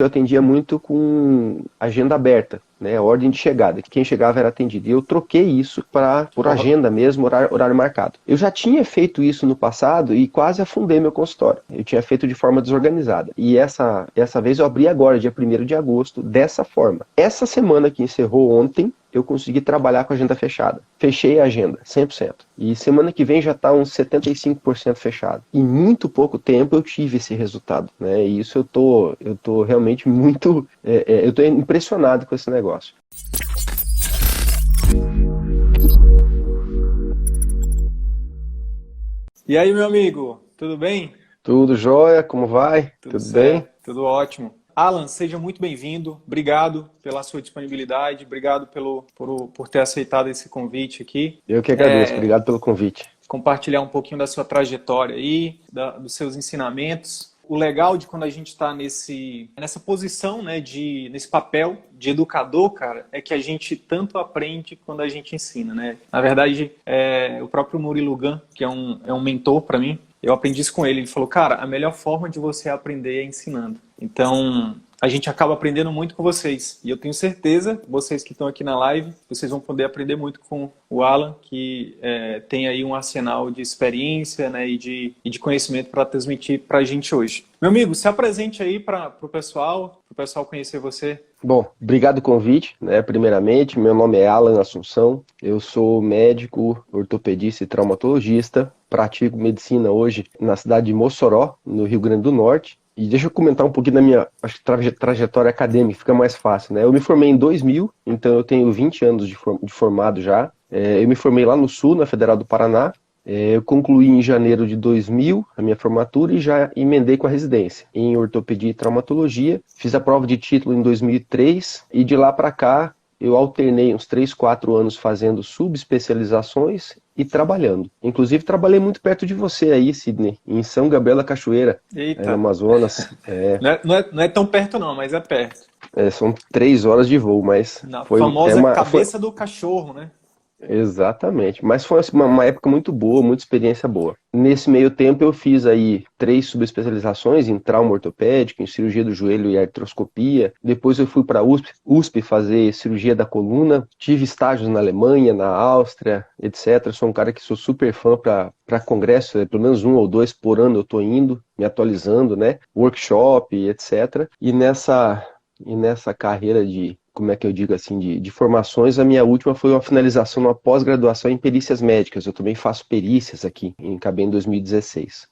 eu atendia muito com agenda aberta, né, ordem de chegada, que quem chegava era atendido. E eu troquei isso por agenda mesmo, horário marcado. Eu já tinha feito isso no passado e quase afundei meu consultório. Eu tinha feito de forma desorganizada. E essa vez eu abri agora, dia 1º de agosto, dessa forma. Essa semana que encerrou ontem, eu consegui trabalhar com a agenda fechada. Fechei a agenda, 100%. E semana que vem já está uns 75% fechado. Em muito pouco tempo eu tive esse resultado, né? E isso eu tô realmente muito... eu tô impressionado com esse negócio. E aí, meu amigo, tudo bem? Tudo jóia? Como vai? Tudo Tudo bem? certo, tudo ótimo. Alan, seja muito bem-vindo. Obrigado pela sua disponibilidade, obrigado por ter aceitado esse convite aqui. Eu que agradeço. Obrigado pelo convite. Compartilhar um pouquinho da sua trajetória aí, dos seus ensinamentos. O legal de quando a gente está nessa posição, né, nesse papel de educador, cara, é que a gente tanto aprende quando a gente ensina, né? Na verdade, o próprio Murilo Gun, que é um mentor para mim, eu aprendi isso com ele. Ele falou, cara, a melhor forma de você aprender é ensinando. Então, a gente acaba aprendendo muito com vocês. E eu tenho certeza, vocês que estão aqui na live, vocês vão poder aprender muito com o Alan, que tem aí um arsenal de experiência, né, e de conhecimento para transmitir para a gente hoje. Meu amigo, se apresente aí para o pessoal conhecer você. Bom, obrigado pelo convite, né? Primeiramente, meu nome é Alan Assunção, eu sou médico, ortopedista e traumatologista, pratico medicina hoje na cidade de Mossoró, no Rio Grande do Norte. E deixa eu comentar um pouquinho da minha trajetória acadêmica, fica mais fácil, né? Eu me formei em 2000, então eu tenho 20 anos de formado já. Eu me formei lá no Sul, na Federal do Paraná. Eu concluí em janeiro de 2000 a minha formatura e já emendei com a residência em ortopedia e traumatologia. Fiz a prova de título em 2003 e de lá para cá eu alternei uns 3, 4 anos fazendo subespecializações e trabalhando. Inclusive trabalhei muito perto de você aí, Sidney, em São Gabriel da Cachoeira, no Eita, Amazonas. não é tão perto não, mas é perto. São 3 horas de voo, mas Na foi famosa cabeça do cachorro, né? Exatamente, mas foi assim, uma época muito boa, muita experiência boa. Nesse meio tempo eu fiz aí 3 subespecializações em trauma ortopédico, em cirurgia do joelho e artroscopia. Depois eu fui para a USP fazer cirurgia da coluna. Tive estágios na Alemanha, na Áustria, etc. Sou um cara que sou super fã para congresso, pelo menos 1 ou 2 por ano eu estou indo, me atualizando, né? Workshop, etc. E nessa carreira de, como é que eu digo assim, de formações, a minha última foi uma finalização numa pós-graduação em perícias médicas. Eu também faço perícias aqui, acabei em 2016.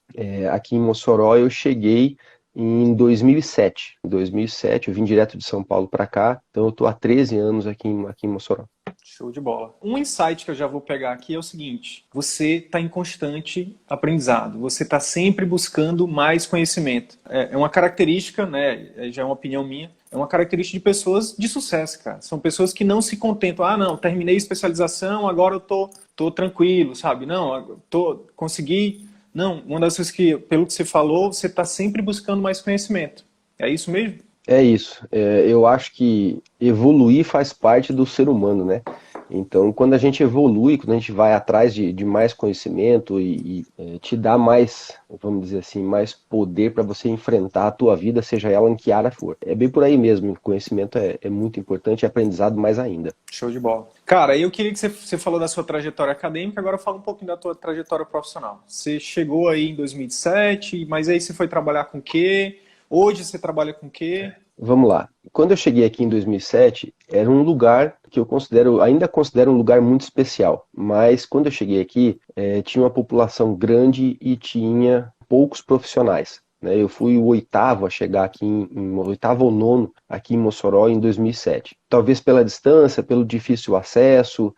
Aqui em Mossoró eu cheguei em 2007. Em 2007 eu vim direto de São Paulo para cá, então eu estou há 13 anos aqui em Mossoró. Show de bola. Um insight que eu já vou pegar aqui é o seguinte: você está em constante aprendizado, você está sempre buscando mais conhecimento. É uma característica, né? Já é uma opinião minha, é uma característica de pessoas de sucesso, cara. São pessoas que não se contentam, não, terminei a especialização, agora eu tô tranquilo, sabe? Não, consegui. Não, uma das coisas que, pelo que você falou, você está sempre buscando mais conhecimento. É isso mesmo? É isso. Eu acho que evoluir faz parte do ser humano, né? Então, quando a gente evolui, quando a gente vai atrás de mais conhecimento e te dá mais, vamos dizer assim, mais poder para você enfrentar a tua vida, seja ela em que área for. É bem por aí mesmo. Conhecimento é muito importante e aprendizado mais ainda. Show de bola. Cara, eu queria que você falou da sua trajetória acadêmica, agora fala um pouquinho da tua trajetória profissional. Você chegou aí em 2007, mas aí você foi trabalhar com o quê? Hoje você trabalha com o quê? Vamos lá. Quando eu cheguei aqui em 2007, era um lugar que eu ainda considero um lugar muito especial. Mas quando eu cheguei aqui, tinha uma população grande e tinha poucos profissionais. Eu fui o 8º a chegar aqui, o 8º ou 9º aqui em Mossoró em 2007. Talvez pela distância, pelo difícil acesso.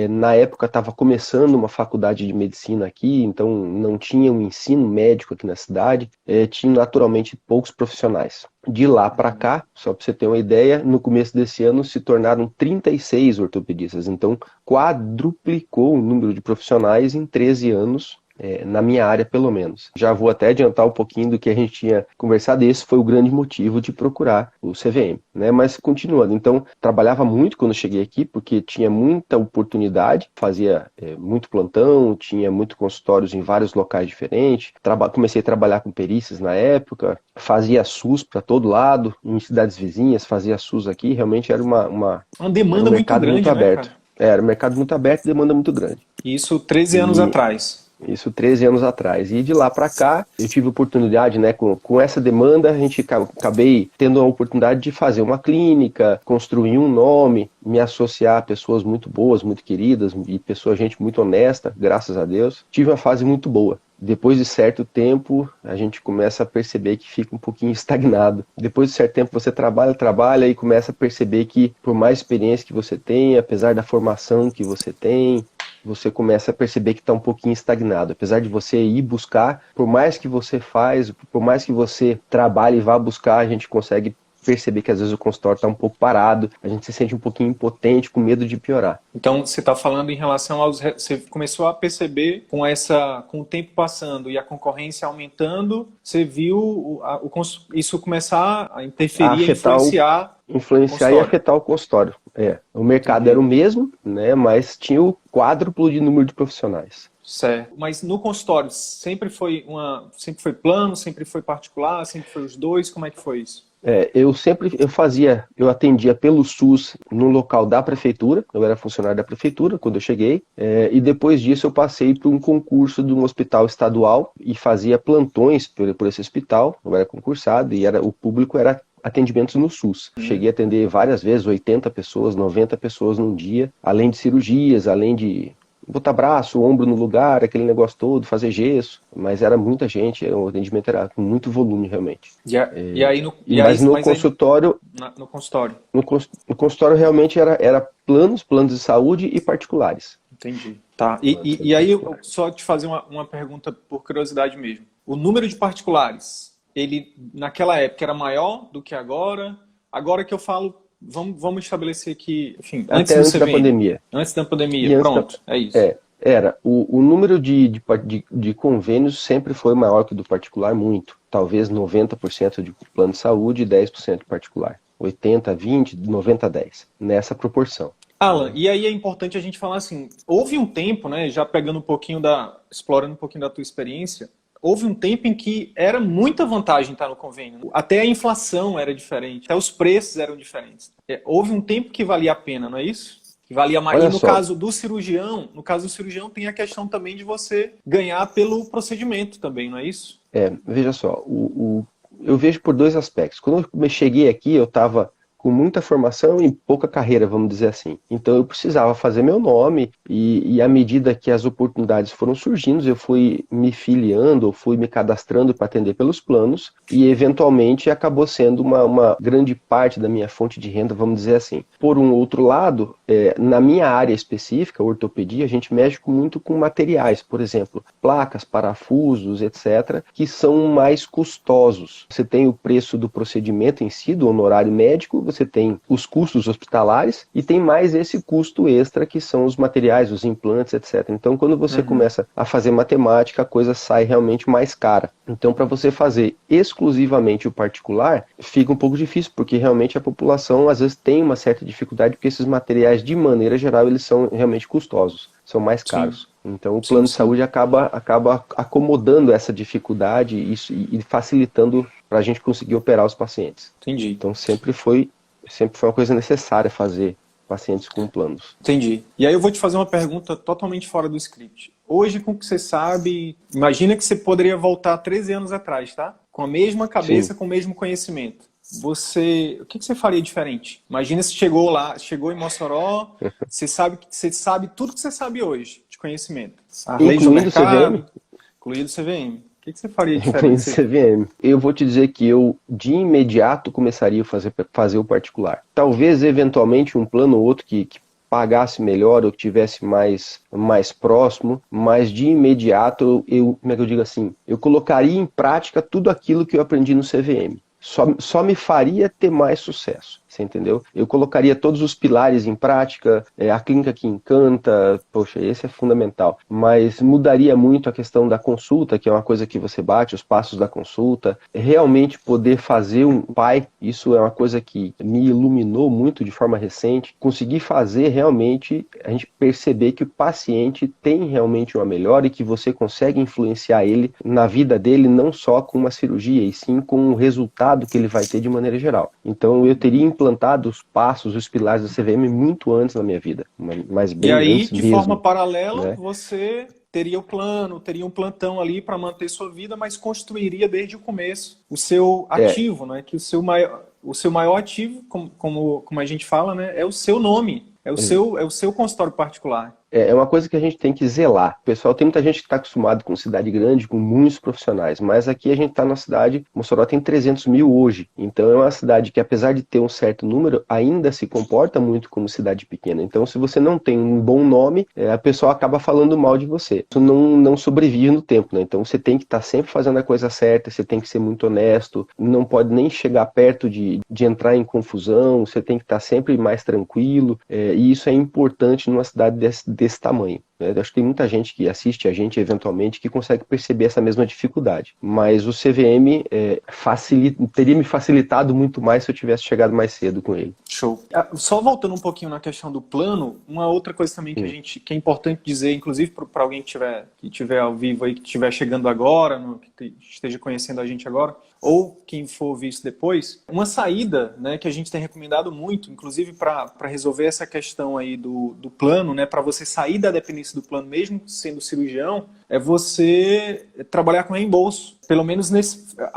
Na época estava começando uma faculdade de medicina aqui, então não tinha um ensino médico aqui na cidade. Tinha naturalmente poucos profissionais. De lá para cá, só para você ter uma ideia, no começo desse ano se tornaram 36 ortopedistas. Então quadruplicou o número de profissionais em 13 anos. na minha área pelo menos. Já vou até adiantar um pouquinho do que a gente tinha conversado, esse foi o grande motivo de procurar o CVM, né? Mas continuando, então, trabalhava muito quando cheguei aqui, porque tinha muita oportunidade, fazia muito plantão, tinha muito consultórios em vários locais diferentes, comecei a trabalhar com perícias na época, fazia SUS para todo lado, em cidades vizinhas, fazia SUS aqui, realmente era Uma era demanda um muito mercado muito grande, né, aberto. cara? Era um mercado muito aberto e demanda muito grande. Isso 13 anos E atrás. isso 13 anos atrás. E de lá para cá, eu tive oportunidade, né, com essa demanda, a gente acabei tendo a oportunidade de fazer uma clínica, construir um nome, me associar a pessoas muito boas, muito queridas, e gente muito honesta, graças a Deus. Tive uma fase muito boa. Depois de certo tempo, a gente começa a perceber que fica um pouquinho estagnado. Depois de certo tempo, você trabalha e começa a perceber que, por mais experiência que você tem, apesar da formação que você tem, você começa a perceber que está um pouquinho estagnado. Apesar de você ir buscar, por mais que você faz, por mais que você trabalhe e vá buscar, a gente consegue perceber que às vezes o consultório está um pouco parado, a gente se sente um pouquinho impotente, com medo de piorar. Então, você está falando em relação aos... Você começou a perceber com o tempo passando e a concorrência aumentando, você viu isso começar a interferir, a influenciar e afetar o consultório. O mercado era o mesmo, né, mas tinha o quádruplo de número de profissionais. Certo. Mas no consultório sempre foi plano, sempre foi particular, sempre foi os dois, como é que foi isso? Eu atendia pelo SUS no local da prefeitura, eu era funcionário da prefeitura quando eu cheguei, e depois disso eu passei por um concurso de um hospital estadual e fazia plantões por esse hospital, eu era concursado e o público era atendimentos no SUS. Cheguei a atender várias vezes, 80 pessoas, 90 pessoas num dia, além de cirurgias, além de botar braço, ombro no lugar, aquele negócio todo, fazer gesso, mas era muita gente, o atendimento era com muito volume realmente. Mas no consultório... No consultório. No consultório realmente era planos de saúde e particulares. Entendi. Tá. E aí, só te fazer uma pergunta por curiosidade mesmo. O número de particulares, ele naquela época era maior do que agora? Agora que eu falo, vamos estabelecer aqui, enfim, antes da pandemia. Antes da pandemia, pronto, é isso. O número de convênios sempre foi maior que o do particular, muito. Talvez 90% de plano de saúde e 10% de particular. 80, 20, 90, 10. Nessa proporção. Alan, e aí é importante a gente falar assim, houve um tempo, né, já explorando um pouquinho da tua experiência, houve um tempo em que era muita vantagem estar no convênio. Até a inflação era diferente, até os preços eram diferentes. Houve um tempo que valia a pena, não é isso? Que valia mais. E no caso do cirurgião, tem a questão também de você ganhar pelo procedimento também, não é isso? Veja só, eu vejo por dois aspectos. Quando eu cheguei aqui, eu estava com muita formação e pouca carreira, vamos dizer assim. Então eu precisava fazer meu nome e à medida que as oportunidades foram surgindo, eu fui me filiando, ou fui me cadastrando para atender pelos planos e eventualmente acabou sendo uma grande parte da minha fonte de renda, vamos dizer assim. Por um outro lado, na minha área específica, ortopedia, a gente mexe muito com materiais, por exemplo, placas, parafusos, etc., que são mais custosos. Você tem o preço do procedimento em si, do honorário médico, você tem os custos hospitalares e tem mais esse custo extra que são os materiais, os implantes, etc. Então, quando você começa a fazer matemática, a coisa sai realmente mais cara. Então, para você fazer exclusivamente o particular, fica um pouco difícil, porque realmente a população às vezes tem uma certa dificuldade, porque esses materiais, de maneira geral, eles são realmente custosos, são mais caros. Sim. Então, o plano de saúde acaba acomodando essa dificuldade e facilitando para a gente conseguir operar os pacientes. Entendi. Então, sempre foi uma coisa necessária fazer pacientes com planos. Entendi. E aí eu vou te fazer uma pergunta totalmente fora do script. Hoje, com o que você sabe, imagina que você poderia voltar 13 anos atrás, tá? Com a mesma cabeça, Sim. com o mesmo conhecimento. O que você faria diferente? Imagina se chegou em Mossoró, você sabe tudo que você sabe hoje de conhfaconhecimento. Incluindo o CVM? Incluindo o CVM. O que você faria diferente? CVM. Eu vou te dizer que eu, de imediato, começaria a fazer o particular. Talvez, eventualmente, um plano ou outro que pagasse melhor ou que tivesse mais próximo, mas de imediato, como é que eu digo assim? Eu colocaria em prática tudo aquilo que eu aprendi no CVM. só me faria ter mais sucesso. Você entendeu? Eu colocaria todos os pilares em prática, a clínica que encanta, poxa, esse é fundamental. Mas mudaria muito a questão da consulta, que é uma coisa que você bate, os passos da consulta. Realmente poder fazer um pai, isso é uma coisa que me iluminou muito de forma recente. Conseguir fazer realmente, a gente perceber que o paciente tem realmente uma melhora e que você consegue influenciar ele na vida dele, não só com uma cirurgia, e sim com o resultado que ele vai ter de maneira geral. Então eu teria implantado os passos, os pilares da CVM muito antes na minha vida, mas bem E aí, antes de mesmo, forma paralela, né? você teria o plano, teria um plantão ali para manter sua vida, mas construiria desde o começo o seu ativo, né? Que o seu maior ativo, como a gente fala, né? É o seu nome, é o seu consultório particular. É uma coisa que a gente tem que zelar. Pessoal, tem muita gente que está acostumado com cidade grande, com muitos profissionais, mas aqui a gente está numa cidade, Mossoró tem 300 mil hoje, então é uma cidade que, apesar de ter um certo número, ainda se comporta muito como cidade pequena. Então, se você não tem um bom nome, a pessoa acaba falando mal de você. Isso não sobrevive no tempo, né? Então, você tem que estar sempre fazendo a coisa certa, você tem que ser muito honesto, não pode nem chegar perto de entrar em confusão, você tem que estar sempre mais tranquilo, e isso é importante numa cidade desse tamanho. Né? Acho que tem muita gente que assiste a gente eventualmente que consegue perceber essa mesma dificuldade. Mas o CVM teria me facilitado muito mais se eu tivesse chegado mais cedo com ele. Show. Só voltando um pouquinho na questão do plano, uma outra coisa também que é importante dizer, inclusive para alguém que estiver ao vivo aí, que estiver chegando agora, que esteja conhecendo a gente agora, ou quem for ouvir isso depois, uma saída, né, que a gente tem recomendado muito, inclusive para resolver essa questão aí do plano, né, para você sair da dependência do plano, mesmo sendo cirurgião, é você trabalhar com reembolso. Pelo menos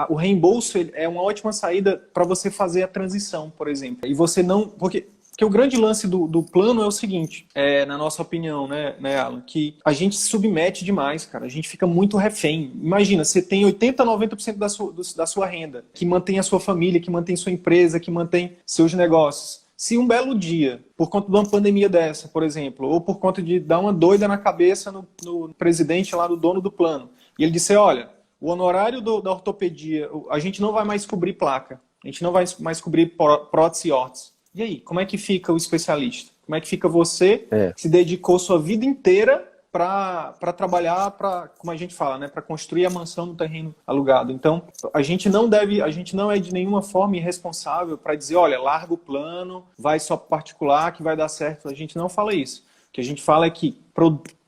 o reembolso é uma ótima saída para você fazer a transição, por exemplo. E você não... Porque o grande lance do plano é o seguinte, na nossa opinião, né, Alan, que a gente se submete demais, cara. A gente fica muito refém. Imagina, você tem 80%, 90% da sua renda, que mantém a sua família, que mantém sua empresa, que mantém seus negócios. Se um belo dia, por conta de uma pandemia dessa, por exemplo, ou por conta de dar uma doida na cabeça no presidente lá, do dono do plano, e ele disser, olha, o honorário da ortopedia, a gente não vai mais cobrir placa, a gente não vai mais cobrir prótese e órtese. E aí, como é que fica o especialista? Como é que fica você que se dedicou sua vida inteira para trabalhar, como a gente fala, né, para construir a mansão no terreno alugado? Então, a gente não é de nenhuma forma irresponsável para dizer, olha, larga o plano, vai só particular que vai dar certo. A gente não fala isso. O que a gente fala é que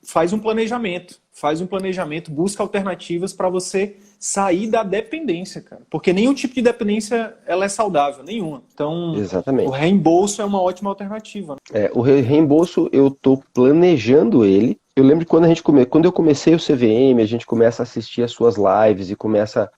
faz um planejamento, busca alternativas para você sair da dependência, cara. Porque nenhum tipo de dependência ela é saudável, nenhuma. Então, Exatamente. O reembolso é uma ótima alternativa. Né? O reembolso, eu estou planejando ele. Eu lembro que quando eu comecei o CVM, a gente começa a assistir as suas lives e começa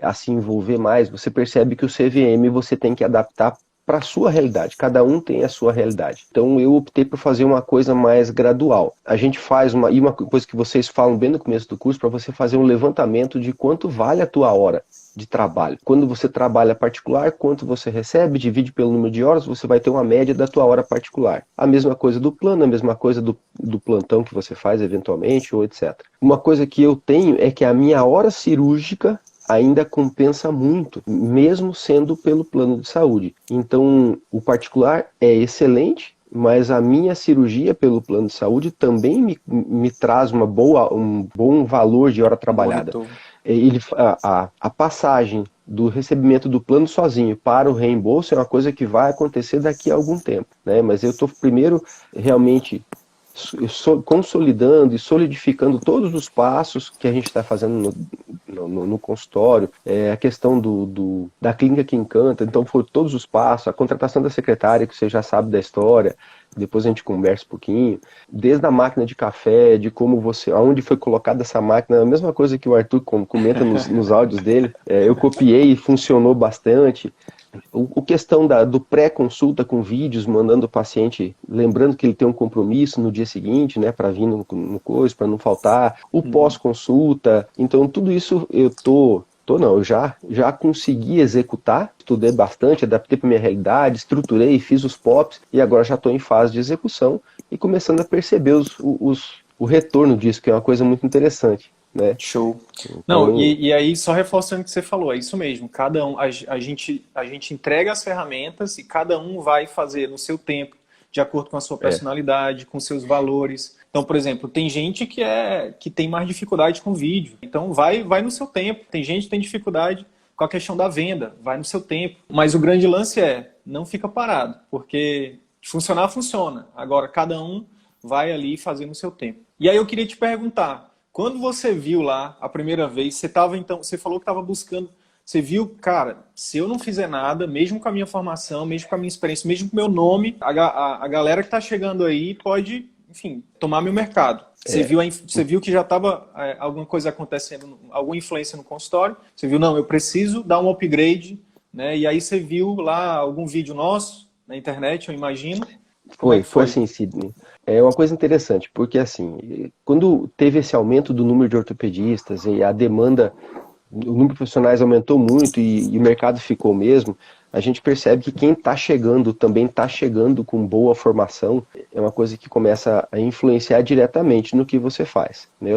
a se envolver mais, você percebe que o CVM você tem que adaptar para a sua realidade, cada um tem a sua realidade. Então eu optei por fazer uma coisa mais gradual. A gente faz uma coisa que vocês falam bem no começo do curso, para você fazer um levantamento de quanto vale a tua hora de trabalho. Quando você trabalha particular, quanto você recebe, divide pelo número de horas, você vai ter uma média da tua hora particular. A mesma coisa do plano, a mesma coisa do plantão que você faz eventualmente, ou etc. Uma coisa que eu tenho é que a minha hora cirúrgica ainda compensa muito, mesmo sendo pelo plano de saúde. Então, o particular é excelente, mas a minha cirurgia pelo plano de saúde também me traz um bom valor de hora trabalhada. A passagem do recebimento do plano sozinho para o reembolso é uma coisa que vai acontecer daqui a algum tempo, né? Mas eu estou primeiro realmente consolidando e solidificando todos os passos que a gente está fazendo no consultório, a questão da clínica que encanta, então foram todos os passos, a contratação da secretária, que você já sabe da história, depois a gente conversa um pouquinho, desde a máquina de café, de como aonde foi colocada essa máquina, a mesma coisa que o Arthur comenta nos áudios dele, eu copiei e funcionou bastante. A questão do pré-consulta com vídeos, mandando o paciente, lembrando que ele tem um compromisso no dia seguinte, né, para vir no coisa, para não faltar, o pós-consulta, então tudo isso eu já consegui executar, estudei bastante, adaptei para minha realidade, estruturei, fiz os POPs e agora já estou em fase de execução e começando a perceber o retorno disso, que é uma coisa muito interessante. né? Show. Não, Então, e aí, só reforçando o que você falou, é isso mesmo. Cada um, a gente entrega as ferramentas e cada um vai fazer no seu tempo, de acordo com a sua é, personalidade, com seus valores. Então, por exemplo, tem gente que tem mais dificuldade com vídeo. Então, vai no seu tempo. Tem gente que tem dificuldade com a questão da venda, vai no seu tempo. Mas o grande lance é, não fica parado, porque funcionar, funciona. Agora, cada um vai ali fazer no seu tempo. E aí eu queria te perguntar, quando você viu lá a primeira vez, você falou que estava buscando, você viu, cara, se eu não fizer nada, mesmo com a minha formação, mesmo com a minha experiência, mesmo com o meu nome, a galera que está chegando aí pode, enfim, tomar meu mercado. é, Você viu que já estava alguma coisa acontecendo, alguma influência no consultório, você viu, não, eu preciso dar um upgrade, né? E aí você viu lá algum vídeo nosso na internet, eu imagino. Como é que foi foi? assim, Sidney. É uma coisa interessante, porque assim, quando teve esse aumento do número de ortopedistas e a demanda, o número de profissionais aumentou muito e o mercado ficou o mesmo, a gente percebe que quem está chegando também está chegando com boa formação, é uma coisa que começa a influenciar diretamente no que você faz, né? Eu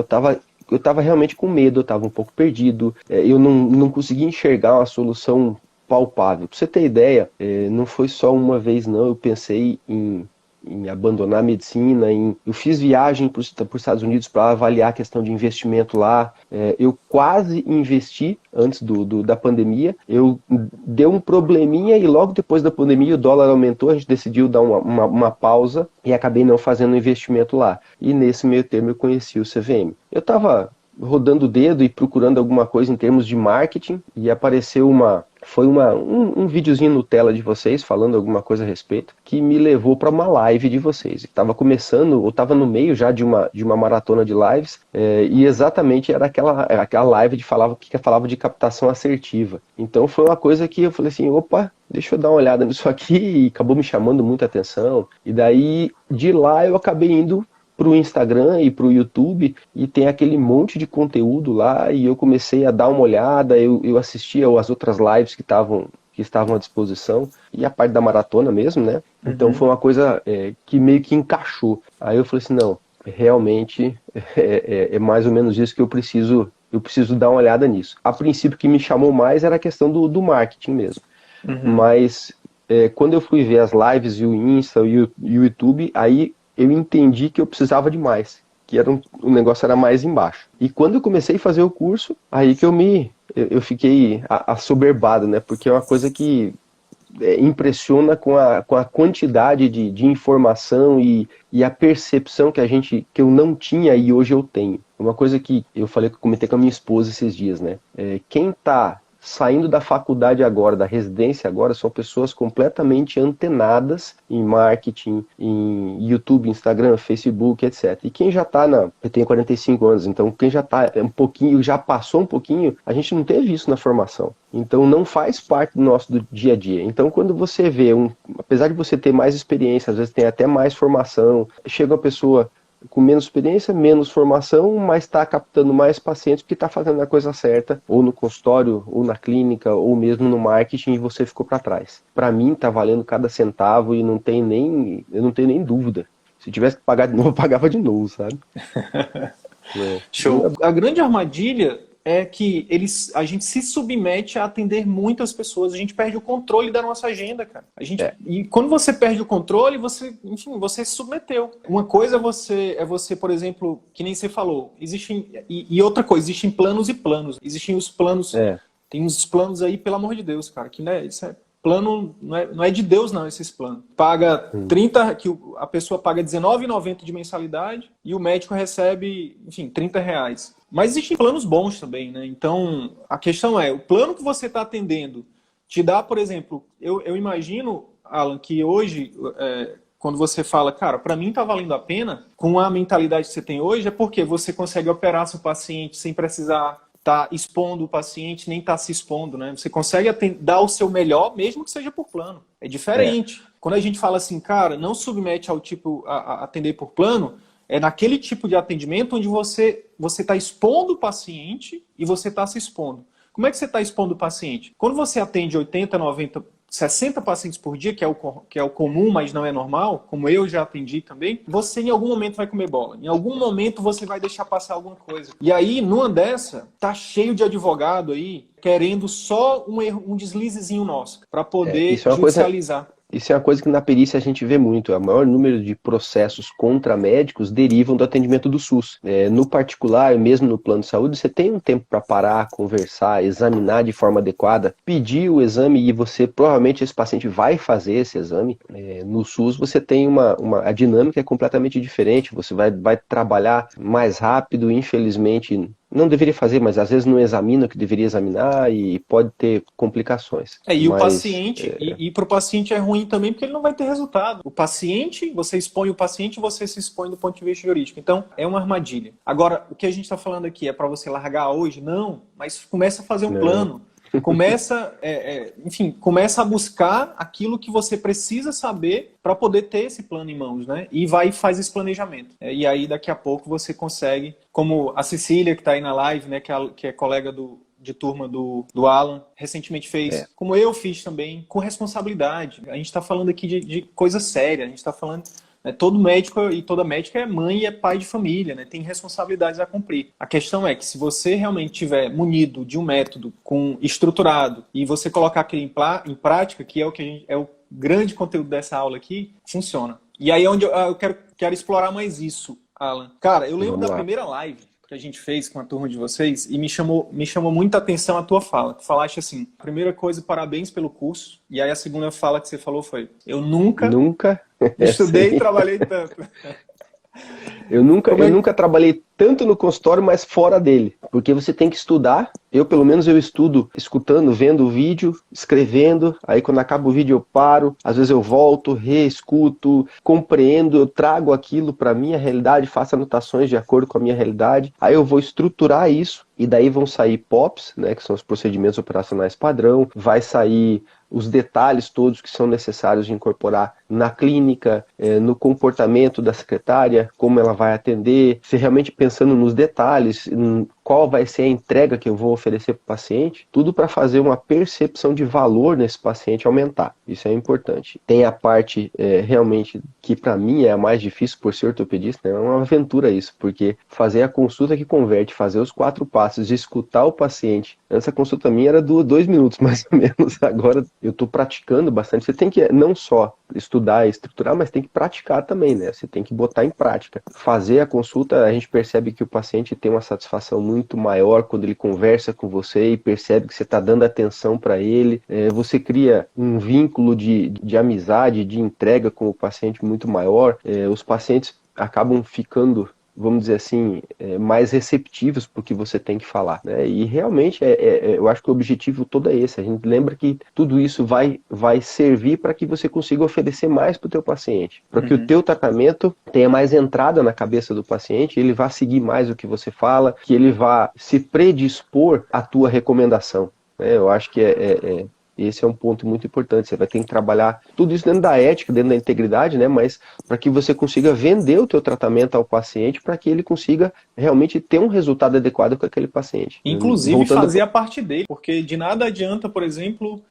estava realmente com medo, eu estava um pouco perdido, eu não conseguia enxergar uma solução palpável. Para você ter ideia, não foi só uma vez não, eu pensei em abandonar a medicina, eu fiz viagem para os Estados Unidos para avaliar a questão de investimento lá, eu quase investi antes da pandemia, eu deu um probleminha e logo depois da pandemia o dólar aumentou, a gente decidiu dar uma pausa e acabei não fazendo investimento lá. E nesse meio termo eu conheci o CVM. Eu estava rodando o dedo e procurando alguma coisa em termos de marketing e apareceu um videozinho no tela de vocês falando alguma coisa a respeito que me levou para uma live de vocês. Estava começando, ou estava no meio já de uma maratona de lives e exatamente era aquela live que falava de captação assertiva. Então foi uma coisa que eu falei assim, opa, deixa eu dar uma olhada nisso aqui e acabou me chamando muita atenção. E daí de lá eu acabei indo para o Instagram e para o YouTube e tem aquele monte de conteúdo lá e eu comecei a dar uma olhada, eu assistia as outras lives que estavam à disposição e a parte da maratona mesmo, né? Então Uhum. foi uma coisa que meio que encaixou. Aí eu falei assim, não, realmente é mais ou menos isso que eu preciso dar uma olhada nisso. A princípio o que me chamou mais era a questão do marketing mesmo, Uhum. mas quando eu fui ver as lives e o Insta e o YouTube, aí eu entendi que eu precisava de mais, que o negócio era mais embaixo. E quando eu comecei a fazer o curso, aí que eu fiquei assoberbado, né? Porque é uma coisa que impressiona com a quantidade de informação e a percepção que eu não tinha e hoje eu tenho. Uma coisa que eu comentei com a minha esposa esses dias, né? Quem está saindo da faculdade agora, da residência agora, são pessoas completamente antenadas em marketing, em YouTube, Instagram, Facebook, etc. E quem já está eu tenho 45 anos, então quem já está um pouquinho, já passou um pouquinho, a gente não teve isso na formação. Então não faz parte do nosso dia a dia. Então quando você vê, apesar de você ter mais experiência, às vezes tem até mais formação, chega uma pessoa com menos experiência, menos formação, mas está captando mais pacientes porque está fazendo a coisa certa, ou no consultório, ou na clínica, ou mesmo no marketing, e você ficou para trás. Para mim, está valendo cada centavo e eu não tenho nem dúvida. Se tivesse que pagar de novo, eu pagava de novo, sabe? É. Show. A grande armadilha é que a gente se submete a atender muitas pessoas, a gente perde o controle da nossa agenda, cara. E quando você perde o controle, enfim, você se submeteu. Uma coisa é você, por exemplo, que nem você falou, e outra coisa, existem planos e planos. Existem os planos, É. tem uns planos aí, pelo amor de Deus, cara, que né, isso é plano, não é de Deus não, esses planos. Paga 30, que a pessoa paga R$19,90 de mensalidade e o médico recebe, enfim, R$30. Mas existem planos bons também, né? Então, a questão é, o plano que você está atendendo te dá, por exemplo, eu imagino, Alan, que hoje, quando você fala, cara, para mim tá valendo a pena, com a mentalidade que você tem hoje, é porque você consegue operar seu paciente sem precisar tá expondo o paciente, nem tá se expondo, né? Você consegue dar o seu melhor, mesmo que seja por plano. É diferente. Quando a gente fala assim, cara, não submete ao tipo a atender por plano, é naquele tipo de atendimento onde você está expondo o paciente e você está se expondo. Como é que você está expondo o paciente? Quando você atende 80, 90 60 pacientes por dia, que é o comum, mas não é normal, como eu já atendi também, você em algum momento vai comer bola. Em algum momento você vai deixar passar alguma coisa. E aí, numa dessa, tá cheio de advogado aí querendo só um erro, um deslizezinho nosso, para poder judicializar. Isso é uma coisa que na perícia a gente vê muito. O maior número de processos contra médicos derivam do atendimento do SUS. No particular, mesmo no plano de saúde, você tem um tempo para parar, conversar, examinar de forma adequada, pedir o exame e você, provavelmente, esse paciente vai fazer esse exame. No SUS, você tem a dinâmica é completamente diferente. Você vai trabalhar mais rápido, infelizmente. Não deveria fazer, mas às vezes não examina o que deveria examinar e pode ter complicações. O paciente, e para o paciente é ruim também porque ele não vai ter resultado. O paciente, você expõe o paciente, você se expõe do ponto de vista jurídico. Então, é uma armadilha. Agora, o que a gente está falando aqui é para você largar hoje? Não, mas começa a fazer um plano. Começa, começa a buscar aquilo que você precisa saber para poder ter esse plano em mãos, né? E vai e faz esse planejamento. E aí, daqui a pouco, você consegue, como a Cecília, que está aí na live, né? Que é colega de turma do Alan, recentemente fez, como eu fiz também, com responsabilidade. A gente está falando aqui de coisa séria, a gente está falando... Todo médico e toda médica é mãe e é pai de família, né? Tem responsabilidades a cumprir. A questão é que se você realmente tiver munido de um método estruturado e você colocar aquilo em prática, que é o que é o grande conteúdo dessa aula aqui, funciona. E aí é onde eu quero explorar mais isso, Alan. Cara, eu lembro da primeira live que a gente fez com a turma de vocês e me chamou muita atenção a tua fala. Tu falaste assim, primeira coisa, parabéns pelo curso. E aí a segunda fala que você falou foi, eu nunca estudei e trabalhei tanto. Eu nunca trabalhei tanto no consultório, mas fora dele. Porque você tem que estudar. Pelo menos eu estudo escutando, vendo o vídeo, escrevendo. Aí quando acaba o vídeo eu paro. Às vezes eu volto, reescuto, compreendo. Eu trago aquilo para a minha realidade, faço anotações de acordo com a minha realidade. Aí eu vou estruturar isso. E daí vão sair POPs, né, que são os procedimentos operacionais padrão. Vai sair os detalhes todos que são necessários de incorporar na clínica, no comportamento da secretária, como ela vai atender, se realmente pensando nos detalhes, qual vai ser a entrega que eu vou oferecer para o paciente, tudo para fazer uma percepção de valor nesse paciente aumentar. Isso é importante. Tem a parte realmente que para mim é a mais difícil por ser ortopedista, né? É uma aventura isso, porque fazer a consulta que converte, fazer os 4 passos, de escutar o paciente. Essa consulta minha era 2 minutos mais ou menos, agora eu estou praticando bastante. Você tem que não só estudar e estruturar, mas tem que praticar também, né? Você tem que botar em prática. Fazer a consulta, a gente percebe que o paciente tem uma satisfação muito maior quando ele conversa com você e percebe que você está dando atenção para ele. Você cria um vínculo de amizade, de entrega com o paciente muito maior. Os pacientes acabam ficando, vamos dizer assim, mais receptivos para o que você tem que falar, né? E realmente eu acho que o objetivo todo é esse. A gente lembra que tudo isso vai servir para que você consiga oferecer mais para o teu paciente, para que o teu tratamento tenha mais entrada na cabeça do paciente, ele vá seguir mais o que você fala, que ele vá se predispor à tua recomendação, né? Eu acho que esse é um ponto muito importante. Você vai ter que trabalhar tudo isso dentro da ética, dentro da integridade, né? Mas para que você consiga vender o teu tratamento ao paciente, para que ele consiga realmente ter um resultado adequado com aquele paciente. Inclusive fazer a parte dele, porque de nada adianta, por exemplo,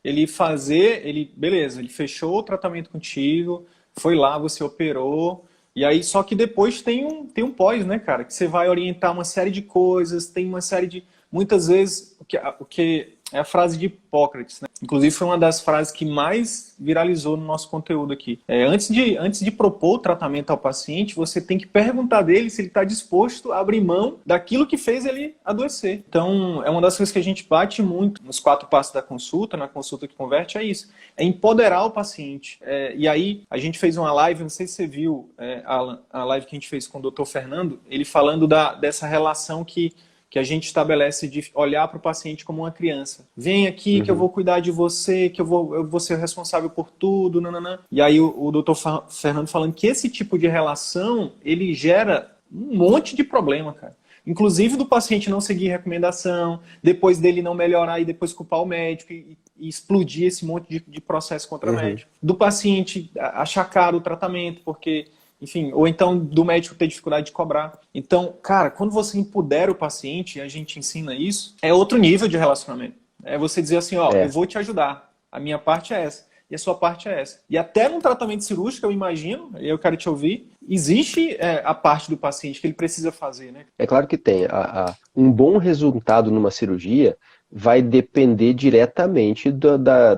beleza, ele fechou o tratamento contigo, foi lá, você operou, e aí só que depois tem um pós, né, cara? Que você vai orientar uma série de coisas, tem uma série de... Muitas vezes, o que é a frase de Hipócrates, né? Inclusive foi uma das frases que mais viralizou no nosso conteúdo aqui. Antes de propor o tratamento ao paciente, você tem que perguntar dele se ele está disposto a abrir mão daquilo que fez ele adoecer. Então, é uma das coisas que a gente bate muito nos 4 passos da consulta, na consulta que converte, é isso. É empoderar o paciente. E aí, a gente fez uma live, não sei se você viu, Alan, a live que a gente fez com o Dr. Fernando, ele falando dessa relação que a gente estabelece de olhar para o paciente como uma criança. Vem aqui que eu vou cuidar de você, que eu vou ser responsável por tudo, nananã. E aí o doutor Fernando falando que esse tipo de relação, ele gera um monte de problema, cara. Inclusive do paciente não seguir recomendação, depois dele não melhorar e depois culpar o médico e explodir esse monte de processo contra o médico. Do paciente achar caro o tratamento, porque... Enfim, ou então do médico ter dificuldade de cobrar. Então, cara, quando você empodera o paciente, e a gente ensina isso, é outro nível de relacionamento. É você dizer assim, eu vou te ajudar. A minha parte é essa. e a sua parte é essa. E até num tratamento cirúrgico, eu imagino, eu quero te ouvir, existe a parte do paciente que ele precisa fazer, né? É claro que tem. Um bom resultado numa cirurgia vai depender diretamente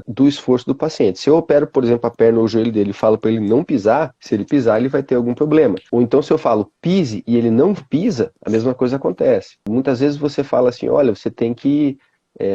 do esforço do paciente. Se eu opero, por exemplo, a perna ou o joelho dele e falo para ele não pisar, se ele pisar, ele vai ter algum problema. Ou então, se eu falo pise e ele não pisa, a mesma coisa acontece. Muitas vezes você fala assim, olha, você tem que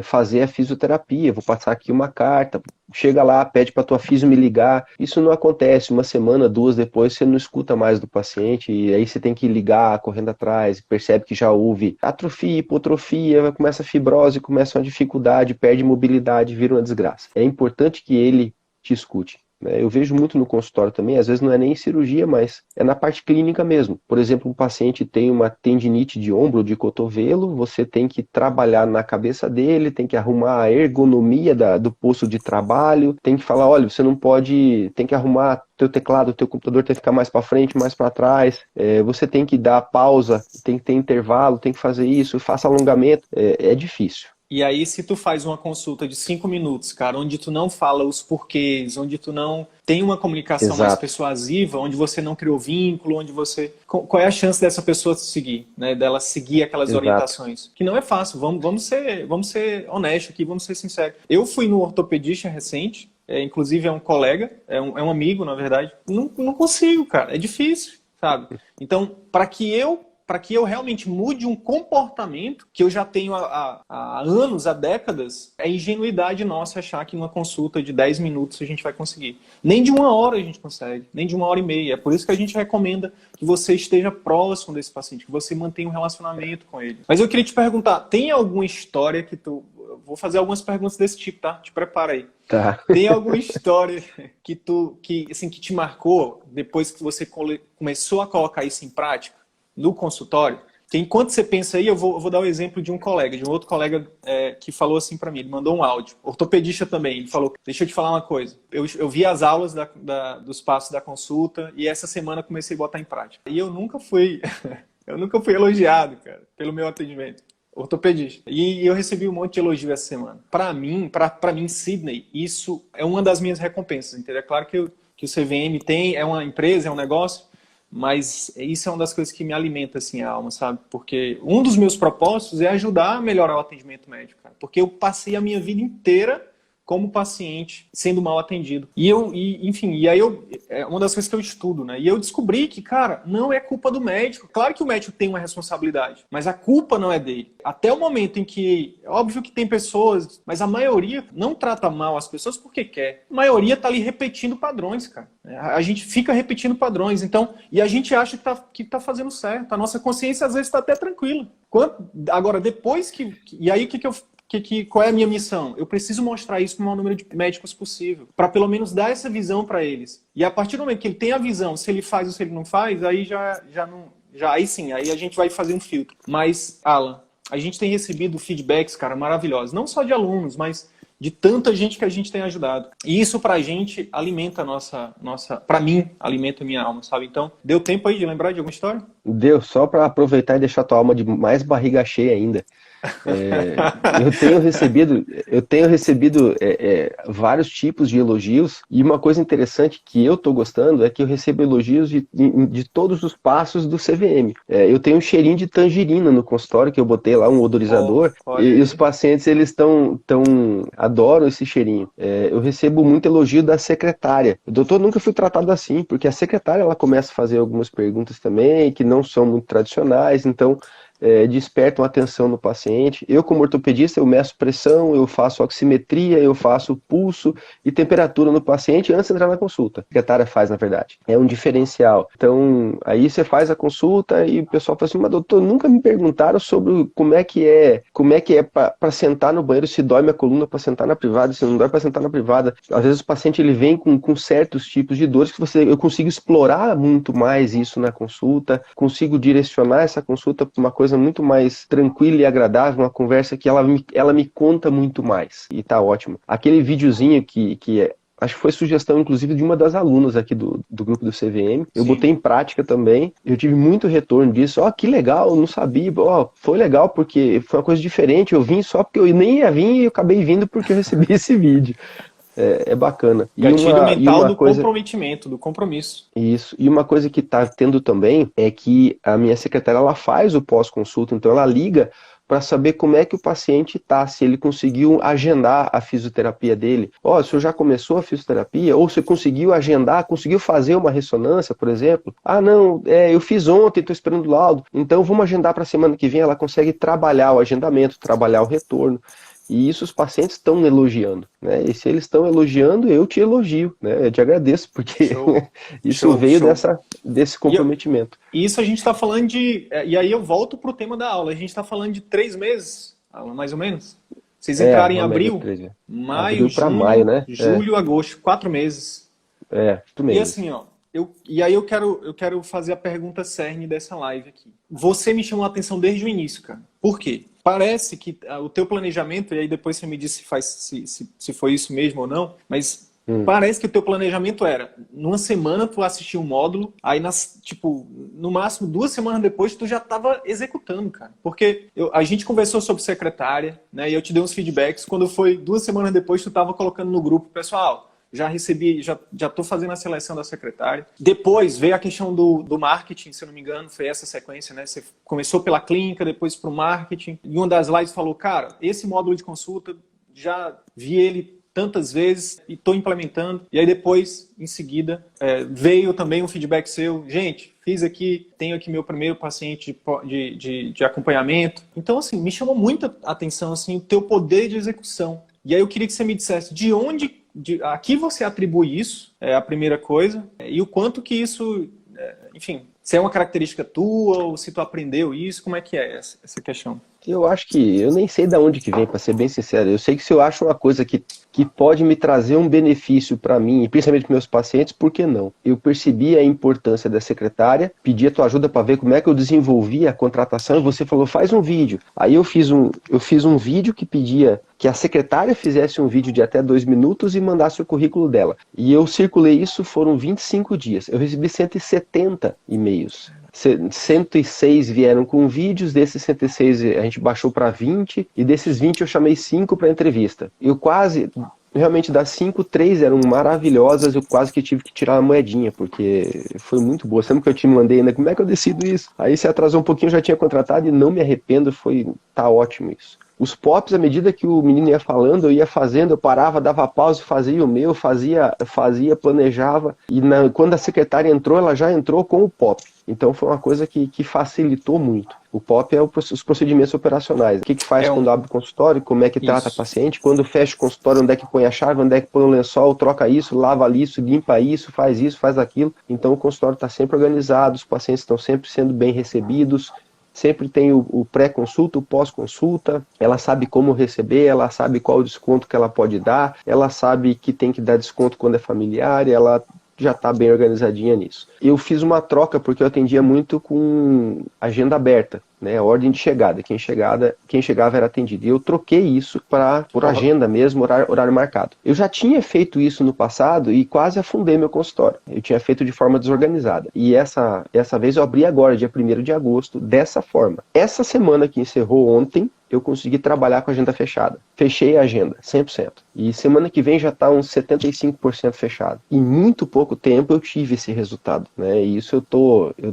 fazer a fisioterapia, vou passar aqui uma carta, chega lá, pede para tua fisio me ligar. Isso não acontece, uma semana, duas depois você não escuta mais do paciente e aí você tem que ligar, correndo atrás, percebe que já houve atrofia, hipotrofia, começa a fibrose, começa uma dificuldade, perde mobilidade, vira uma desgraça. É importante que ele te escute. Eu vejo muito no consultório também, às vezes não é nem em cirurgia, mas é na parte clínica mesmo. Por exemplo, um paciente tem uma tendinite de ombro ou de cotovelo, você tem que trabalhar na cabeça dele, tem que arrumar a ergonomia do posto de trabalho, tem que falar, olha, você não pode, tem que arrumar teu teclado, teu computador tem que ficar mais para frente, mais para trás, você tem que dar pausa, tem que ter intervalo, tem que fazer isso, faça alongamento, é difícil. E aí, se tu faz uma consulta de 5 minutos, cara, onde tu não fala os porquês, onde tu não tem uma comunicação Exato. mais persuasiva, onde você não criou vínculo, onde você... Qual é a chance dessa pessoa te seguir, né? Dela seguir aquelas Exato. orientações? Que não é fácil, vamos ser honestos aqui, vamos ser sinceros. Eu fui no ortopedista recente, inclusive é um colega, é um amigo, na verdade. Não consigo, cara, é difícil, sabe? Então, para que eu realmente mude um comportamento que eu já tenho há anos, há décadas, é ingenuidade nossa achar que numa consulta de 10 minutos a gente vai conseguir. Nem de 1 hora a gente consegue, nem de 1h30. É por isso que a gente recomenda que você esteja próximo desse paciente, que você mantenha um relacionamento com ele. Mas eu queria te perguntar, tem alguma história que tu... Eu vou fazer algumas perguntas desse tipo, tá? Te prepara aí. Tá. Tem alguma história que te marcou depois que você começou a colocar isso em prática? No consultório, que enquanto você pensa aí, eu vou dar o exemplo de um outro colega que falou assim para mim, ele mandou um áudio, ortopedista também, ele falou, deixa eu te falar uma coisa, eu vi as aulas dos passos da consulta e essa semana comecei a botar em prática. E eu nunca fui elogiado, cara, pelo meu atendimento. Ortopedista. E eu recebi um monte de elogio essa semana. Para mim, Sidney, isso é uma das minhas recompensas, entendeu? É claro que o CVM é uma empresa, é um negócio, mas isso é uma das coisas que me alimenta assim a alma, sabe? Porque um dos meus propósitos é ajudar a melhorar o atendimento médico, cara. Porque eu passei a minha vida inteira como paciente sendo mal atendido. E aí é uma das coisas que eu estudo, né? E eu descobri que, cara, não é culpa do médico. Claro que o médico tem uma responsabilidade, mas a culpa não é dele. Até o momento em que, óbvio que tem pessoas, mas a maioria não trata mal as pessoas porque quer. A maioria tá ali repetindo padrões, cara. A gente fica repetindo padrões, então, e a gente acha que tá fazendo certo. A nossa consciência às vezes está até tranquila. Agora, depois e aí qual é a minha missão? Eu preciso mostrar isso para o maior número de médicos possível, para pelo menos dar essa visão para eles. E a partir do momento que ele tem a visão, se ele faz ou se ele não faz, aí aí a gente vai fazer um filtro. Mas, Alan, a gente tem recebido feedbacks, cara, maravilhosos, não só de alunos, mas de tanta gente que a gente tem ajudado. E isso pra gente alimenta pra mim, alimenta a minha alma, sabe? Então, deu tempo aí de lembrar de alguma história? Deu, só para aproveitar e deixar tua alma de mais barriga cheia ainda. Eu tenho recebido vários tipos de elogios e uma coisa interessante que eu tô gostando é que eu recebo elogios de todos os passos do CVM. Eu tenho um cheirinho de tangerina no consultório que eu botei lá, um odorizador, e os pacientes eles adoram esse cheirinho. Eu recebo muito elogio da secretária. O doutor, nunca fui tratado assim, porque a secretária ela começa a fazer algumas perguntas também que não são muito tradicionais, então despertam atenção no paciente. Eu, como ortopedista, eu meço pressão, eu faço oximetria, eu faço pulso e temperatura no paciente antes de entrar na consulta. A secretária faz, na verdade. É um diferencial. Então, aí você faz a consulta e o pessoal fala assim, mas doutor, nunca me perguntaram sobre como é que é para sentar no banheiro, se dói minha coluna para sentar na privada, se não dói para sentar na privada. Às vezes o paciente ele vem com certos tipos de dores que eu consigo explorar muito mais isso na consulta, consigo direcionar essa consulta para uma coisa muito mais tranquila e agradável, uma conversa que ela me conta muito mais. E tá ótimo. Aquele videozinho acho que foi sugestão, inclusive, de uma das alunas aqui do grupo do CVM. Eu botei em prática também. Eu tive muito retorno disso. Que legal, não sabia. Foi legal porque foi uma coisa diferente. Eu vim só porque eu nem ia vir e eu acabei vindo porque eu recebi esse vídeo. É bacana. Gatilho mental uma do coisa... comprometimento, do compromisso. Isso. E uma coisa que está tendo também é que a minha secretária ela faz o pós-consulta, então ela liga para saber como é que o paciente está, se ele conseguiu agendar a fisioterapia dele. Ó, o senhor já começou a fisioterapia? Ou você conseguiu agendar, conseguiu fazer uma ressonância, por exemplo? Ah, não, eu fiz ontem, estou esperando o laudo. Então vamos agendar para a semana que vem. Ela consegue trabalhar o agendamento, trabalhar o retorno. E isso os pacientes estão elogiando, né? E se eles estão elogiando, eu te elogio, né? Eu te agradeço, porque isso veio desse comprometimento. E isso a gente está falando de... E aí eu volto para o tema da aula. A gente está falando de 3 meses, mais ou menos. Vocês entraram em abril, maio, junho, maio, né? julho, agosto, 4 meses. 4 meses. E assim, ó, e aí eu quero fazer a pergunta cerne dessa live aqui. Você me chamou a atenção desde o início, cara. Por quê? Parece que o teu planejamento, e aí depois você me diz se foi isso mesmo ou não, mas parece que o teu planejamento era, numa semana tu assistia um módulo, aí no máximo 2 semanas depois tu já estava executando, cara. Porque a gente conversou sobre secretária, né, e eu te dei uns feedbacks, quando foi 2 semanas depois tu estava colocando no grupo, pessoal, já recebi, já estou fazendo a seleção da secretária. Depois veio a questão do marketing, se eu não me engano, foi essa sequência, né? Você começou pela clínica, depois para o marketing. E uma das lives falou, cara, esse módulo de consulta, já vi ele tantas vezes e estou implementando. E aí depois, em seguida, veio também um feedback seu. Gente, fiz aqui, tenho aqui meu primeiro paciente de acompanhamento. Então, assim, me chamou muita atenção assim, o teu poder de execução. E aí eu queria que você me dissesse de onde... a que você atribui isso, é a primeira coisa, e o quanto que isso, enfim, se é uma característica tua, ou se tu aprendeu isso, como é que é essa questão? Eu acho que, eu nem sei de onde que vem, para ser bem sincero. Eu sei que se eu acho uma coisa que pode me trazer um benefício para mim, e principalmente para meus pacientes, por que não? Eu percebi a importância da secretária, pedi a tua ajuda para ver como é que eu desenvolvi a contratação, e você falou, faz um vídeo. Aí eu fiz um vídeo que pedia que a secretária fizesse um vídeo de até 2 minutos e mandasse o currículo dela. E eu circulei isso, foram 25 dias. Eu recebi 170 e-mails. 106 vieram com vídeos, desses 106 a gente baixou para 20, e desses 20 eu chamei 5 para entrevista. Realmente das 5, 3 eram maravilhosas, eu quase que tive que tirar a moedinha, porque foi muito boa. Sempre que eu te mandei ainda, como é que eu decido isso? Aí se atrasou um pouquinho, eu já tinha contratado e não me arrependo, tá ótimo isso. Os pops, à medida que o menino ia falando, eu ia fazendo, eu parava, dava pausa, fazia o meu, fazia, planejava. E quando a secretária entrou, ela já entrou com o pop. Então foi uma coisa que facilitou muito. O POP é os procedimentos operacionais. O que faz quando abre o consultório, como é que trata a paciente, quando fecha o consultório, onde é que põe a chave, onde é que põe o lençol, troca isso, lava isso, limpa isso, faz aquilo. Então o consultório está sempre organizado, os pacientes estão sempre sendo bem recebidos, sempre tem o pré-consulta, o pós-consulta, ela sabe como receber, ela sabe qual o desconto que ela pode dar, ela sabe que tem que dar desconto quando é familiar, ela já está bem organizadinha nisso. Eu fiz uma troca porque eu atendia muito com agenda aberta, né, ordem de chegada, quem chegava era atendido. E eu troquei isso por agenda mesmo, horário marcado. Eu já tinha feito isso no passado e quase afundei meu consultório. Eu tinha feito de forma desorganizada. E essa vez eu abri agora, dia 1º de agosto, dessa forma. Essa semana que encerrou ontem, eu consegui trabalhar com a agenda fechada. Fechei a agenda, 100%. E semana que vem já está uns 75% fechado. Em muito pouco tempo eu tive esse resultado, né? E isso eu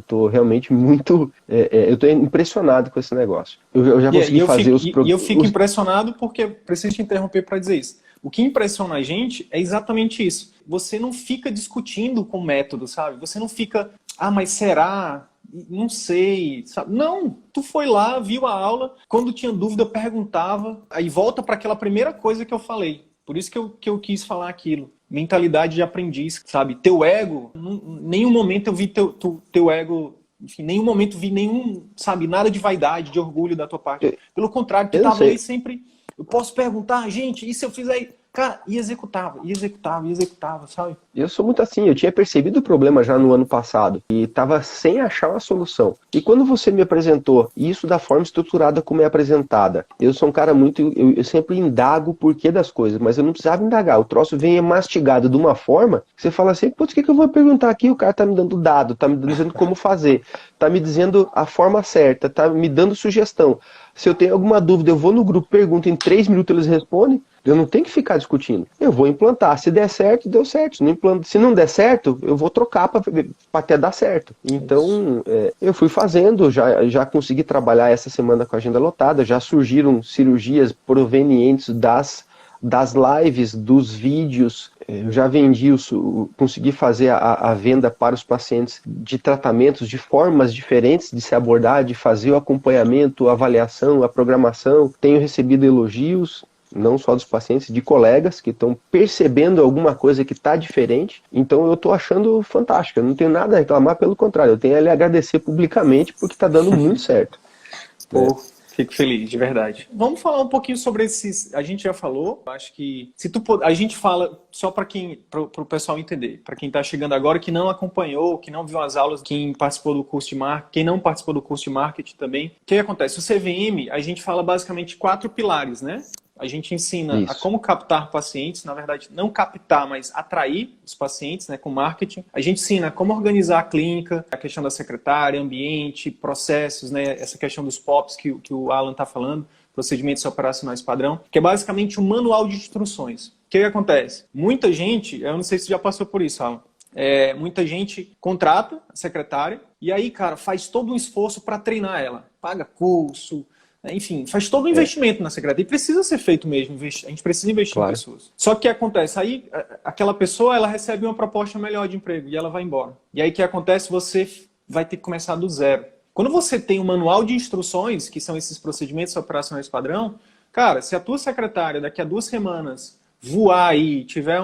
tô realmente muito... eu tô impressionado com esse negócio. Eu já consegui fazer os... E eu fico impressionado porque, preciso te interromper para dizer isso. O que impressiona a gente é exatamente isso. Você não fica discutindo com o método, sabe? Você não fica, mas será... Não sei, sabe? Não, tu foi lá, viu a aula, quando tinha dúvida perguntava, aí volta para aquela primeira coisa que eu falei. Por isso que eu quis falar aquilo. Mentalidade de aprendiz, sabe? Teu ego, nenhum momento eu vi teu ego, enfim, nenhum momento vi sabe, nada de vaidade, de orgulho da tua parte. Pelo contrário, tu estava ali sempre, eu posso perguntar, gente, e se eu fizer... Cara, e executava, sabe? Eu sou muito assim, eu tinha percebido o problema já no ano passado e estava sem achar uma solução. E quando você me apresentou isso da forma estruturada como é apresentada, eu sou um cara muito... Eu sempre indago o porquê das coisas, mas eu não precisava indagar. O troço vem mastigado de uma forma que você fala assim, putz, o que eu vou perguntar aqui? O cara tá me dando dado, tá me dizendo como fazer, tá me dizendo a forma certa, tá me dando sugestão. Se eu tenho alguma dúvida, eu vou no grupo, pergunto, em 3 minutos eles respondem. Eu não tenho que ficar discutindo. Eu vou implantar. Se der certo, deu certo. Se não der certo, eu vou trocar para até dar certo. Então, eu fui fazendo, já consegui trabalhar essa semana com a agenda lotada, já surgiram cirurgias provenientes das lives, dos vídeos. Eu já vendi, consegui fazer a venda para os pacientes de tratamentos de formas diferentes de se abordar, de fazer o acompanhamento, a avaliação, a programação. Tenho recebido elogios, não só dos pacientes, de colegas que estão percebendo alguma coisa que está diferente. Então eu estou achando fantástico, eu não tenho nada a reclamar, pelo contrário, eu tenho a lhe agradecer publicamente porque está dando muito certo. Pô, fico feliz, de verdade. Vamos falar um pouquinho sobre esses. A gente já falou, acho que a gente fala só para o pessoal entender, para quem está chegando agora, que não acompanhou, que não viu as aulas, quem participou do curso de marketing, quem não participou do curso de marketing também. O que acontece? O CVM, a gente fala basicamente 4 pilares, né? A gente ensina a como captar pacientes, na verdade, não captar, mas atrair os pacientes, né, com marketing. A gente ensina como organizar a clínica, a questão da secretária, ambiente, processos, né, essa questão dos POPs que o Alan está falando, procedimentos operacionais padrão, que é basicamente um manual de instruções. O que acontece? Muita gente, eu não sei se já passou por isso, Alan, muita gente contrata a secretária e aí, cara, faz todo um esforço para treinar ela. Paga curso, enfim, faz todo o investimento na secretária. E precisa ser feito mesmo. A gente precisa investir em pessoas. Só que o que acontece? Aí, aquela pessoa, ela recebe uma proposta melhor de emprego e ela vai embora. E aí, o que acontece? Você vai ter que começar do zero. Quando você tem um manual de instruções, que são esses procedimentos operacionais padrão, cara, se a tua secretária, daqui a 2 semanas, voar aí, tiver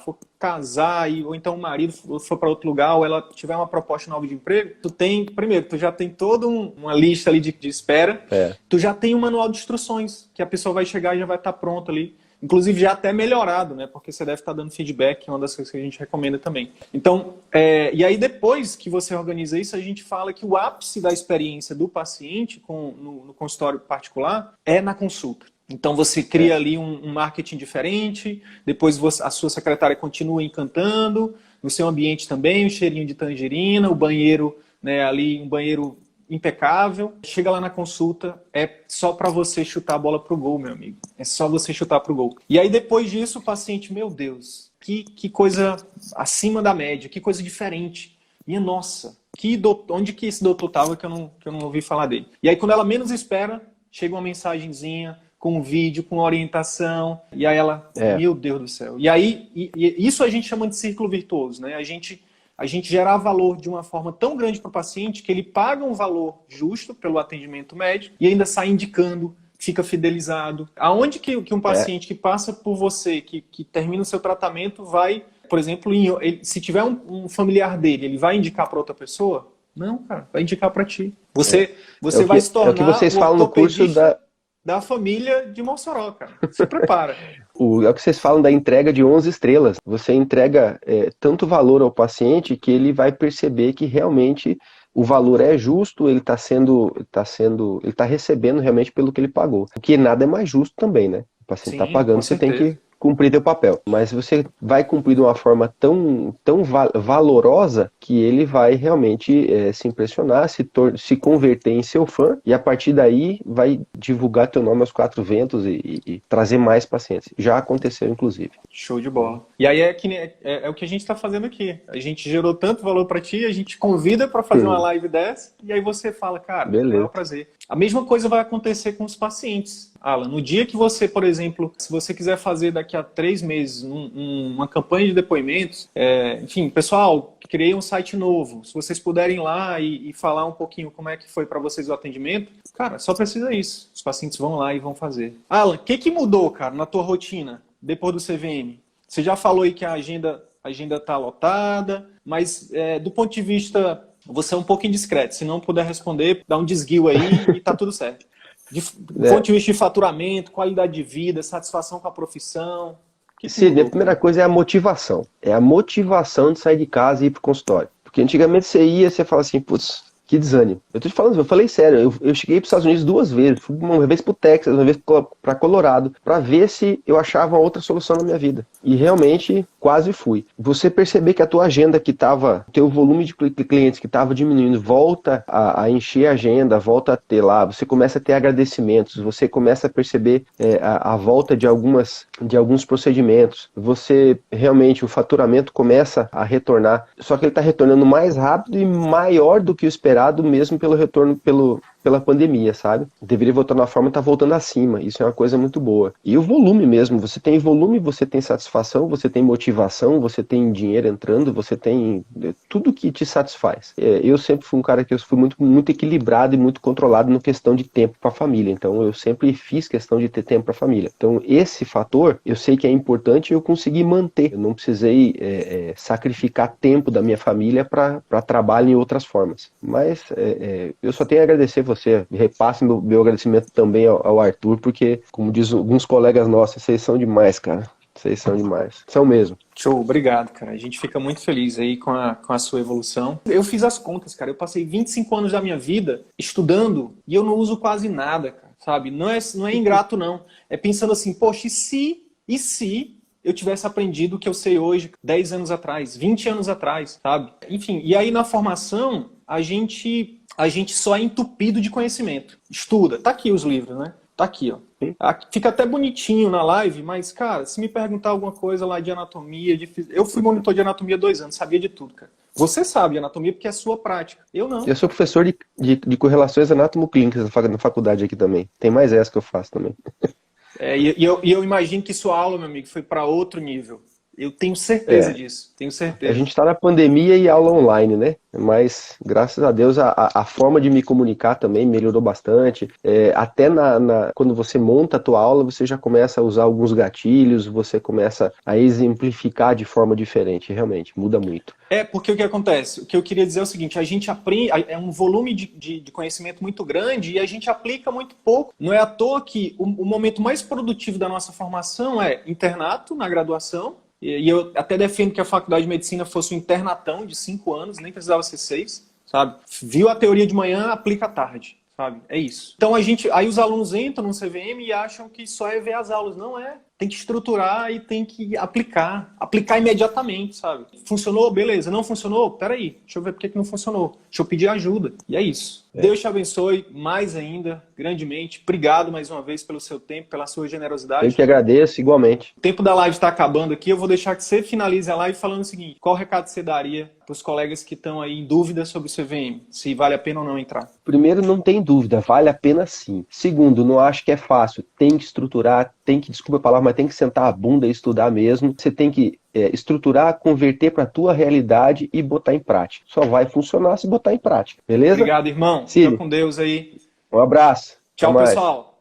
for casar, ou então o marido for para outro lugar, ou ela tiver uma proposta nova de emprego, tu já tem toda uma lista ali de espera, tu já tem um manual de instruções, que a pessoa vai chegar e já vai estar pronto ali, inclusive já até melhorado, né, porque você deve estar dando feedback, que é uma das coisas que a gente recomenda também. Então, e aí depois que você organiza isso, a gente fala que o ápice da experiência do paciente no consultório particular é na consulta. Então você cria ali um marketing diferente, depois a sua secretária continua encantando, no seu ambiente também, o cheirinho de tangerina, o banheiro, né, ali um banheiro impecável. Chega lá na consulta, é só para você chutar a bola pro gol, meu amigo. É só você chutar pro gol. E aí depois disso o paciente, meu Deus, que coisa acima da média, que coisa diferente. Minha nossa, onde que esse doutor estava que eu não ouvi falar dele? E aí quando ela menos espera, chega uma mensagenzinha, com um vídeo, com orientação, e aí ela, meu Deus do céu. E aí, isso a gente chama de círculo virtuoso, né? A gente gerar valor de uma forma tão grande para o paciente que ele paga um valor justo pelo atendimento médico e ainda sai indicando, fica fidelizado. Aonde que um paciente que passa por você, que termina o seu tratamento, vai, por exemplo, se tiver um familiar dele, ele vai indicar para outra pessoa? Não, cara, vai indicar para ti. Você vai se tornar o que vocês falam no curso da família de Mossoró, cara. Se prepara. É o que vocês falam da entrega de 11 estrelas. Você entrega tanto valor ao paciente que ele vai perceber que realmente o valor é justo, ele está recebendo realmente pelo que ele pagou. Porque nada é mais justo também, né? O paciente está pagando, você tem que cumprir teu papel. Mas você vai cumprir de uma forma tão valorosa que ele vai realmente se impressionar, se converter em seu fã e a partir daí vai divulgar teu nome aos 4 ventos e trazer mais pacientes. Já aconteceu, inclusive. Show de bola. E aí é o que a gente está fazendo aqui. A gente gerou tanto valor para ti, a gente convida para fazer uma live dessa e aí você fala, cara, é um prazer. A mesma coisa vai acontecer com os pacientes. Alan, no dia que você, por exemplo, se você quiser fazer daqui a 3 meses uma campanha de depoimentos, enfim, pessoal, criei um site novo, se vocês puderem ir lá e falar um pouquinho como é que foi para vocês o atendimento, cara, só precisa isso. Os pacientes vão lá e vão fazer. Alan, o que mudou, cara, na tua rotina depois do CVM? Você já falou aí que a agenda está lotada, mas do ponto de vista, você é um pouco indiscreto, se não puder responder, dá um desguio aí e tá tudo certo. Do ponto de vista de faturamento, qualidade de vida, satisfação com a profissão. Sim, a primeira coisa é a motivação. É a motivação de sair de casa e ir pro consultório. Porque antigamente você ia, você fala assim, putz, Que desânimo. Eu tô te falando, eu falei sério, eu cheguei para os Estados Unidos 2 vezes, fui uma vez para o Texas, uma vez para Colorado, para ver se eu achava outra solução na minha vida. E realmente quase fui. Você perceber que a tua agenda que estava, teu volume de clientes que estava diminuindo, volta a encher a agenda, volta a ter lá, você começa a ter agradecimentos, você começa a perceber a volta de alguns procedimentos, você realmente, o faturamento começa a retornar, só que ele está retornando mais rápido e maior do que o esperado, mesmo pelo retorno pela pandemia, sabe? Deveria voltar na forma, tá voltando acima. Isso é uma coisa muito boa. E o volume mesmo, você tem volume, você tem satisfação, você tem motivação, você tem dinheiro entrando, você tem tudo que te satisfaz. Eu sempre fui um cara que eu fui muito, muito equilibrado e muito controlado na questão de tempo para a família. Então eu sempre fiz questão de ter tempo para a família. Então esse fator, eu sei que é importante e eu consegui manter. Eu não precisei sacrificar tempo da minha família para trabalho em outras formas. Mas eu só tenho a agradecer você, repasse meu agradecimento também ao Arthur, porque, como diz alguns colegas nossos, vocês são demais, cara. Vocês são demais. São mesmo. Show, obrigado, cara. A gente fica muito feliz aí com a sua evolução. Eu fiz as contas, cara. Eu passei 25 anos da minha vida estudando e eu não uso quase nada, cara, sabe? Não é ingrato, não. É pensando assim, poxa, e se eu tivesse aprendido o que eu sei hoje, 10 anos atrás, 20 anos atrás, sabe? Enfim, e aí na formação, a gente só é entupido de conhecimento. Estuda. Tá aqui os livros, né? Tá aqui, ó. Fica até bonitinho na live, mas, cara, se me perguntar alguma coisa lá de anatomia, eu fui monitor de anatomia 2 anos, sabia de tudo, cara. Você sabe de anatomia porque é a sua prática. Eu não. Eu sou professor de correlações anatomo-clínicas na faculdade aqui também. Tem mais essa que eu faço também. E eu imagino que sua aula, meu amigo, foi para outro nível. Eu tenho certeza disso, tenho certeza. A gente está na pandemia e aula online, né? Mas, graças a Deus, a forma de me comunicar também melhorou bastante. Até quando você monta a tua aula, você já começa a usar alguns gatilhos, você começa a exemplificar de forma diferente, realmente, muda muito. Porque o que acontece? O que eu queria dizer é o seguinte, a gente aprende, é um volume de conhecimento muito grande e a gente aplica muito pouco. Não é à toa que o momento mais produtivo da nossa formação é internato, na graduação. E eu até defendo que a faculdade de medicina fosse um internatão de 5 anos, nem precisava ser 6, sabe? Viu a teoria de manhã, aplica à tarde, sabe? É isso. Então aí os alunos entram no CVM e acham que só é ver as aulas. Não é. Tem que estruturar e tem que aplicar imediatamente, sabe? Funcionou? Beleza. Não funcionou? Peraí, deixa eu ver por que não funcionou. Deixa eu pedir ajuda. E é isso. Deus te abençoe mais ainda, grandemente. Obrigado mais uma vez pelo seu tempo, pela sua generosidade. Eu que agradeço, igualmente. O tempo da live está acabando aqui. Eu vou deixar que você finalize a live falando o seguinte. Qual recado você daria para os colegas que estão aí em dúvida sobre o CVM? Se vale a pena ou não entrar? Primeiro, não tem dúvida. Vale a pena sim. Segundo, não acho que é fácil. Tem que estruturar, desculpa a palavra, mas tem que sentar a bunda e estudar mesmo. Você tem que estruturar, converter para a tua realidade e botar em prática. Só vai funcionar se botar em prática, beleza? Obrigado, irmão. Fica com Deus aí. Um abraço. Tchau, pessoal.